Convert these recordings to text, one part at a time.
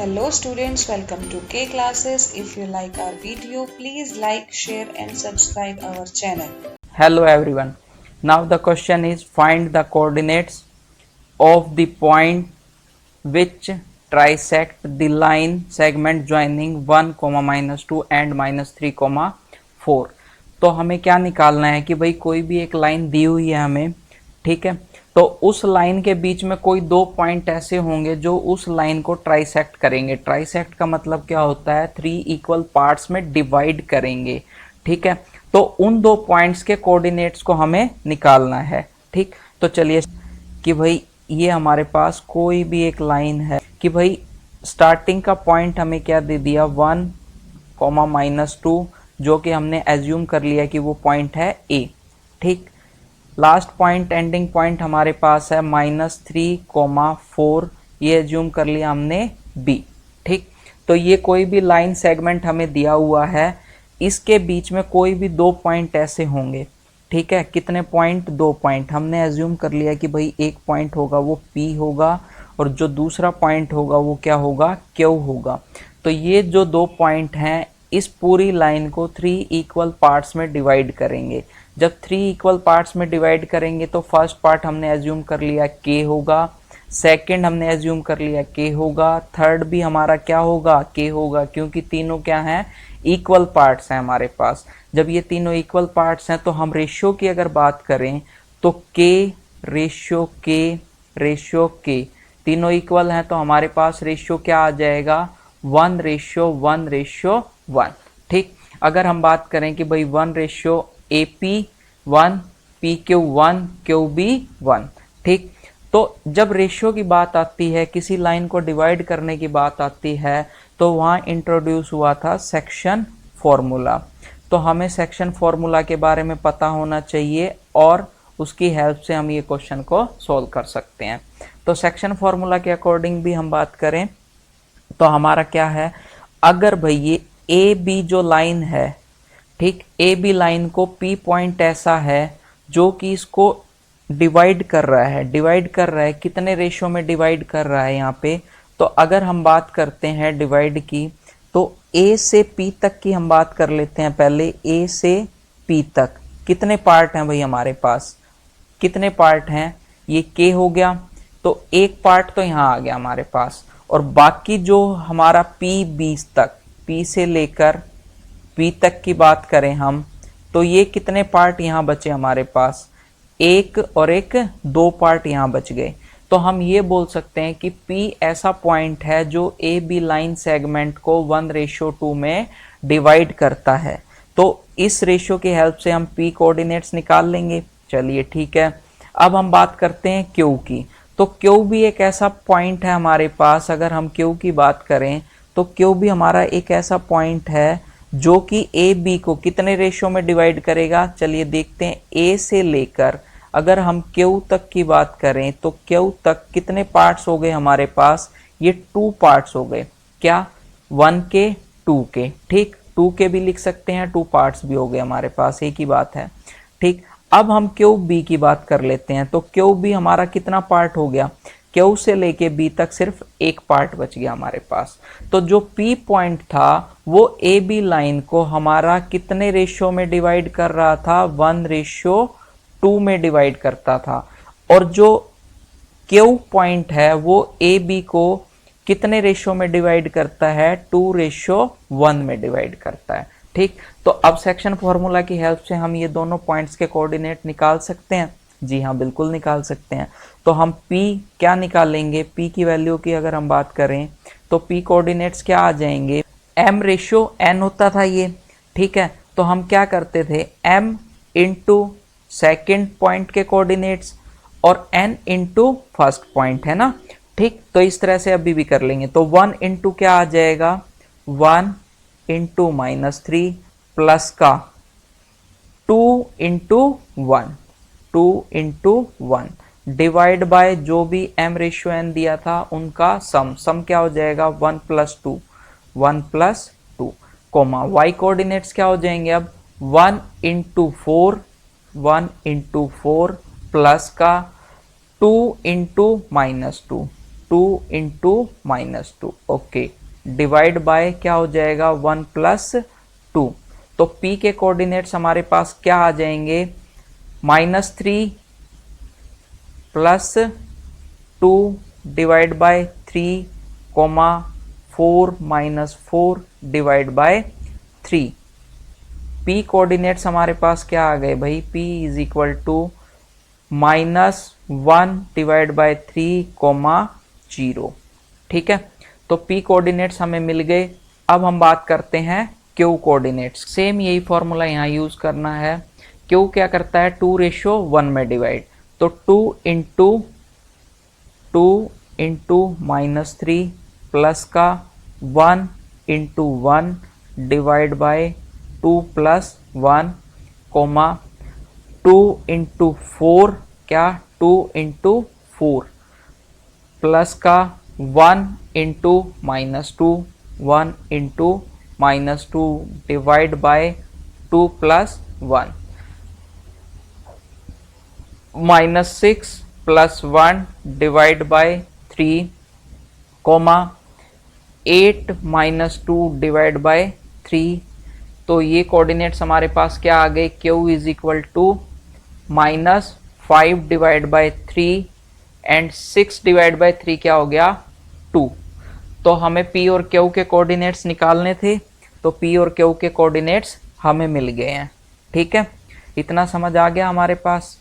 Hello students, welcome to K classes. If you like our video, please like, share and subscribe our channel. Hello everyone. Now the question is find the coordinates of the point which trisect the line segment joining 1, -2 and -3, 4। तो हमें क्या निकालना है कि भाई कोई भी एक लाइन दी हुई है हमें, ठीक है, तो उस लाइन के बीच में कोई दो पॉइंट ऐसे होंगे जो उस लाइन को ट्राइसेक्ट करेंगे। ट्राइसेक्ट का मतलब क्या होता है, 3 इक्वल पार्ट्स में डिवाइड करेंगे, ठीक है। तो उन दो पॉइंट्स के कोऑर्डिनेट्स को हमें निकालना है, ठीक। तो चलिए कि भाई ये हमारे पास कोई भी एक लाइन है कि भाई स्टार्टिंग का पॉइंट हमें क्या दे दिया 1, -2, जो कि हमने एज्यूम कर लिया कि वो पॉइंट है ए, ठीक। लास्ट पॉइंट एंडिंग पॉइंट हमारे पास है -3, 4, ये एज्यूम कर लिया हमने बी, ठीक। तो ये कोई भी लाइन सेगमेंट हमें दिया हुआ है, इसके बीच में कोई भी दो पॉइंट ऐसे होंगे, ठीक है। कितने पॉइंट? दो पॉइंट। हमने एज्यूम कर लिया कि भाई एक पॉइंट होगा वो P होगा और जो दूसरा पॉइंट होगा वो क्या होगा, Q होगा। तो ये जो दो पॉइंट हैं इस पूरी लाइन को 3 इक्वल पार्ट्स में डिवाइड करेंगे। जब 3 इक्वल पार्ट्स में डिवाइड करेंगे तो फर्स्ट पार्ट हमने एज्यूम कर लिया K होगा, सेकंड हमने एज्यूम कर लिया K होगा, थर्ड भी हमारा क्या होगा, K होगा, क्योंकि तीनों क्या हैं, इक्वल पार्ट्स हैं हमारे पास। जब ये तीनों इक्वल पार्ट्स हैं तो हम रेशियो की अगर बात करें तो K रेशियो K तीनों इक्वल हैं तो हमारे पास रेशियो क्या आ जाएगा, 1:1:1, ठीक। अगर हम बात करें कि भाई 1:AP1, PQ1, QB1, ठीक। तो जब रेशियो की बात आती है, किसी लाइन को डिवाइड करने की बात आती है, तो वहाँ इंट्रोड्यूस हुआ था सेक्शन फॉर्मूला। तो हमें सेक्शन फॉर्मूला के बारे में पता होना चाहिए और उसकी हेल्प से हम ये क्वेश्चन को सॉल्व कर सकते हैं। तो सेक्शन फॉर्मूला के अकॉर्डिंग भी हम बात करें तो हमारा क्या है, अगर भाई ये ए बी जो लाइन है, ठीक, ए बी लाइन को पी पॉइंट ऐसा है जो कि इसको डिवाइड कर रहा है, कितने रेशियो में डिवाइड कर रहा है यहाँ पे। तो अगर हम बात करते हैं डिवाइड की, तो ए से पी तक की हम बात कर लेते हैं पहले। ए से पी तक कितने पार्ट हैं भाई हमारे पास, कितने पार्ट हैं, ये के हो गया, तो एक पार्ट तो यहाँ आ गया हमारे पास, और बाकी जो हमारा पी बीस तक, पी से लेकर पी तक की बात करें हम, तो ये कितने पार्ट यहाँ बचे हमारे पास, एक और एक, दो पार्ट यहाँ बच गए। तो हम ये बोल सकते हैं कि P ऐसा पॉइंट है जो ए बी लाइन सेगमेंट को 1:2 में डिवाइड करता है। तो इस रेशियो की हेल्प से हम P कोऑर्डिनेट्स निकाल लेंगे। चलिए ठीक है, अब हम बात करते हैं Q की। तो Q भी एक ऐसा पॉइंट है हमारे पास। अगर हम Q की बात करें तो Q भी हमारा एक ऐसा पॉइंट है जो कि ए बी को कितने रेशियो में डिवाइड करेगा। चलिए देखते हैं, ए से लेकर अगर हम Q तक की बात करें तो Q तक कितने पार्ट्स हो गए हमारे पास, ये 2 पार्ट्स हो गए। क्या, 1 के 2 के, ठीक, 2 के भी लिख सकते हैं, 2 पार्ट्स भी हो गए हमारे पास, एक ही बात है, ठीक। अब हम QB की बात कर लेते हैं। तो QB हमारा कितना पार्ट हो गया, Q से लेके B तक सिर्फ एक पार्ट बच गया हमारे पास। तो जो P पॉइंट था वो AB लाइन को हमारा कितने रेशियो में डिवाइड कर रहा था, 1:2 में डिवाइड करता था। और जो Q पॉइंट है वो AB को कितने रेशियो में डिवाइड करता है, 2:1 में डिवाइड करता है, ठीक। तो अब सेक्शन फॉर्मूला की हेल्प से हम ये दोनों पॉइंट्स के कोऑर्डिनेट निकाल सकते हैं। जी हाँ, बिल्कुल निकाल सकते हैं। तो हम P क्या निकालेंगे, P की वैल्यू की अगर हम बात करें तो P कोऑर्डिनेट्स क्या आ जाएंगे, M/N होता था ये, ठीक है। तो हम क्या करते थे, M इंटू सेकेंड पॉइंट के कोऑर्डिनेट्स और N इंटू फर्स्ट पॉइंट, है ना, ठीक। तो इस तरह से अभी भी कर लेंगे। तो 1 इंटू क्या आ जाएगा, 1 इंटू -3 प्लस का 2 इंटू 1 डिवाइड बाय जो भी M/N दिया था उनका सम क्या हो जाएगा, 1 प्लस 2, कोमा y कोऑर्डिनेट्स क्या हो जाएंगे अब, 1 इंटू 4 प्लस का 2 into -2, 2 into -2, okay, divide by क्या हो जाएगा 1 प्लस 2। तो P के कोऑर्डिनेट्स हमारे पास क्या आ जाएंगे, -3 plus 2 divide by 3 comma 4 minus 4 divide by 3। P coordinates हमारे पास क्या आ गए भाई, P is equal to -1 divide by 3 comma 0। ठीक है, तो P कोऑर्डिनेट्स हमें मिल गए। अब हम बात करते हैं Q कोऑर्डिनेट्स। सेम यही फॉर्मूला यहाँ यूज करना है। Q क्या करता है, 2:1 में डिवाइड, तो 2 इंटू -3 प्लस का 1 into 1 divide by 2 plus 1 comma 2 into 4 क्या 2 इंटू 4 प्लस का 1 into -2 1 into -2 divide by 2 plus 1 -6 plus 1 divide by 3 comma 8 -2 divide by 3। तो ये कोऑर्डिनेट्स हमारे पास क्या आ गए, Q is equal to -5 divide by 3 and 6 divide by 3 क्या हो गया 2। तो हमें P और Q के कोऑर्डिनेट्स निकालने थे, तो P और Q के कोऑर्डिनेट्स हमें मिल गए हैं। ठीक है, इतना समझ आ गया हमारे पास।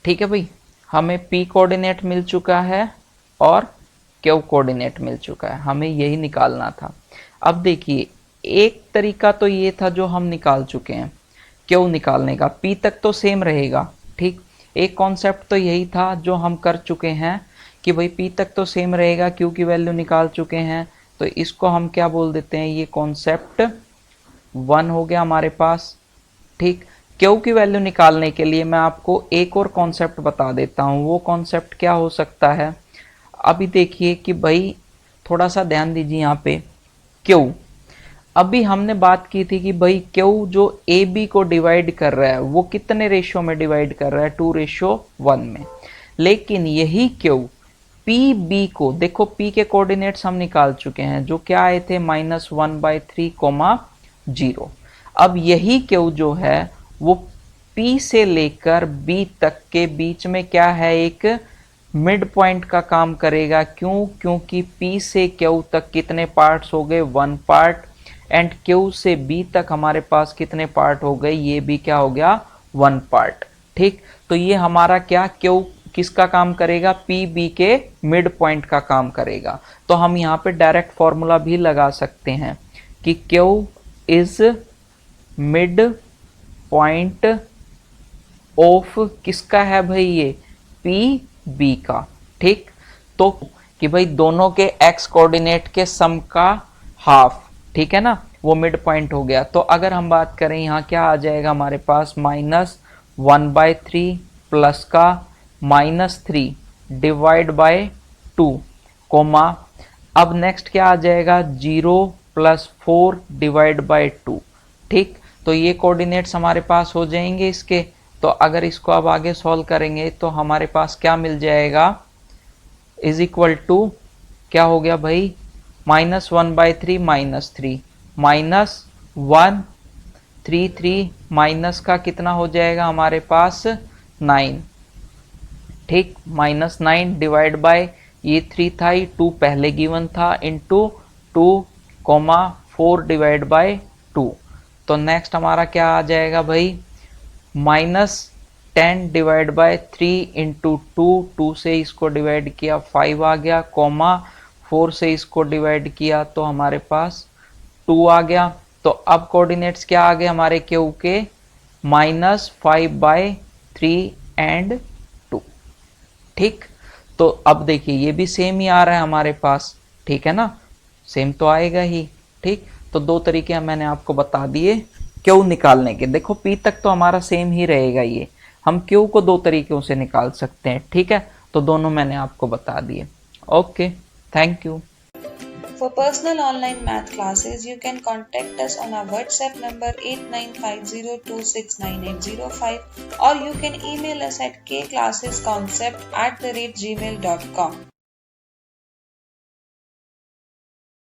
ठीक है भाई, हमें P कोऑर्डिनेट मिल चुका है और Q कोऑर्डिनेट मिल चुका है, हमें यही निकालना था। अब देखिए, एक तरीका तो ये था जो हम निकाल चुके हैं Q निकालने का, P तक तो सेम रहेगा। ठीक, एक कॉन्सेप्ट तो यही था जो हम कर चुके हैं कि भाई P तक तो सेम रहेगा, Q की वैल्यू निकाल चुके हैं, तो इसको हम क्या बोल देते हैं, ये कॉन्सेप्ट 1 हो गया हमारे पास। ठीक, Q की वैल्यू निकालने के लिए मैं आपको एक और कॉन्सेप्ट बता देता हूँ। वो कॉन्सेप्ट क्या हो सकता है, अभी देखिए कि भाई थोड़ा सा ध्यान दीजिए यहाँ पे। Q, अभी हमने बात की थी कि भाई Q जो AB को डिवाइड कर रहा है वो कितने रेशियो में डिवाइड कर रहा है, 2:1 में। लेकिन यही Q PB को, देखो P के कोऑर्डिनेट्स हम निकाल चुके हैं जो क्या आए थे, -1/3, 0। अब यही Q जो है वो P से लेकर B तक के बीच में क्या है, एक मिड पॉइंट का काम करेगा। क्यों, क्योंकि P से Q तक कितने पार्ट्स हो गए, 1 पार्ट, एंड Q से B तक हमारे पास कितने पार्ट हो गए, ये भी क्या हो गया 1 पार्ट। ठीक, तो ये हमारा क्या Q किसका काम करेगा, PB के मिड पॉइंट का काम करेगा। तो हम यहाँ पे डायरेक्ट फॉर्मूला भी लगा सकते हैं कि Q is mid point of किसका है भाई, ये PB का। ठीक, तो कि भाई दोनों के x कोऑर्डिनेट के सम का हाफ, ठीक है ना, वो मिड पॉइंट हो गया। तो अगर हम बात करें यहाँ क्या आ जाएगा हमारे पास, -1/3 प्लस का -3 डिवाइड बाय 2 कोमा, अब नेक्स्ट क्या आ जाएगा 0 + 4 डिवाइड बाय 2। ठीक, तो ये कोऑर्डिनेट्स हमारे पास हो जाएंगे इसके। तो अगर इसको अब आगे सॉल्व करेंगे तो हमारे पास क्या मिल जाएगा, इज इक्वल टू क्या हो गया भाई, -1/3 -3 -1 3 3 माइनस का कितना हो जाएगा हमारे पास 9। ठीक, -9 डिवाइड बाय ये 3 था, ये 2 पहले गिवन था, इंटू 2 4 डिवाइड बाय 2। तो नेक्स्ट हमारा क्या आ जाएगा भाई, -10 डिवाइड बाय 3 इंटू 2 से इसको डिवाइड किया 5 आ गया, 4 से इसको डिवाइड किया तो हमारे पास 2 आ गया। तो अब कोऑर्डिनेट्स क्या आ गए हमारे Q के, -5/3 एंड 2। ठीक, तो अब देखिए ये भी सेम ही आ रहा है हमारे पास, ठीक है ना, सेम तो आएगा ही। ठीक, तो दो तरीके मैंने आपको बता दिए Q निकालने के। देखो P तक तो हमारा सेम ही रहेगा, ये हम Q को दो तरीकों से निकाल सकते हैं। ठीक है, तो दोनों मैंने आपको बता दिए। Okay, thank you. For personal online math classes, you can contact us on our WhatsApp number 8950269805 or you can email us at kclassesconcept@gmail.com.